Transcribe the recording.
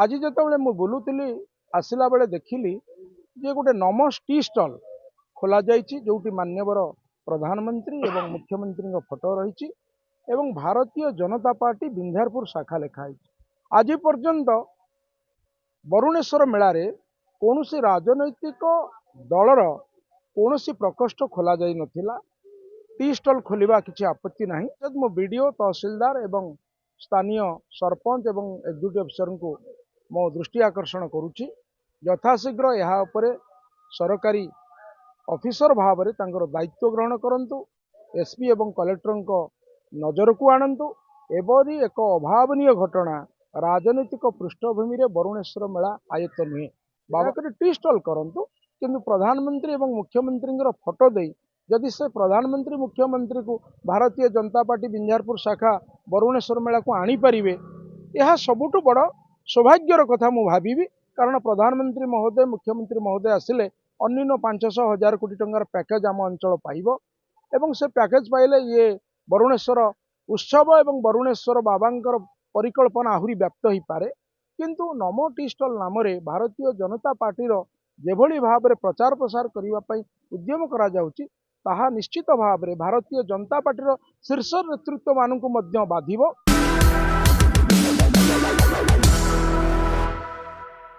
आज जिते मु बुलूली आसला बेले देखिली जे गोटे नमस टी स्टल खोल जो मान्यवर प्रधानमंत्री एवं मुख्यमंत्री फोटो रही एवं भारतीय जनता पार्टी विंध्यारपुर शाखा लिखाई। आज पर्यंत बरुणेश्वर मेलारे कौन सी राजनैतिक दलर कौन सी प्रकोष्ठ खोल जाई नथिला। टी स्टल खोलिबा किसी आपत्ति नहीं। जब मो बीडीओ तहसीलदार एवं स्थानीय सरपंच एवं एग्जीक्यूटिव अफिसर को मो दृष्टि आकर्षण करुच्ची यथाशीघ्र यहाँ उपरे सरकारी ऑफिसर भाव में तांकर दायित्व ग्रहण करंतु। एसपी एवं कलेक्टर नजर को आणंतु। एबरी एक अभावनीय घटना राजनीतिक पृष्ठभूमि रे बरुणेश्वर मेला आयत्त नुहे। बाबा टी स्टल करंतु किंतु प्रधानमंत्री एवं मुख्यमंत्री फोटो दे जदि से प्रधानमंत्री मुख्यमंत्री को भारतीय जनता पार्टी विंध्यारपुर शाखा बरुणेश्वर मेला को आनी परिवे यह सबुठु बड़ सौभाग्यर कथा मु भाविबी। कारण प्रधानमंत्री महोदय मुख्यमंत्री महोदय आसिले अन्य 500,000 कोटी टंकार पैकेज आम अंचल पाइब एवं से पैकेज पाइले ये बरुणेश्वर उत्सव एवं बरुणेश्वर बाबांकर परिकल्पना आहुरी व्याप्त हो पारे। किंतु नमो टी स्टल नाम भारतीय जनता पार्टीर जेभली भाव में प्रचार प्रसार करने उद्यम करा जाउची ताहा निश्चित भाव में भारतीय जनता पार्टीर शीर्ष नेतृत्व मानक बाधिब।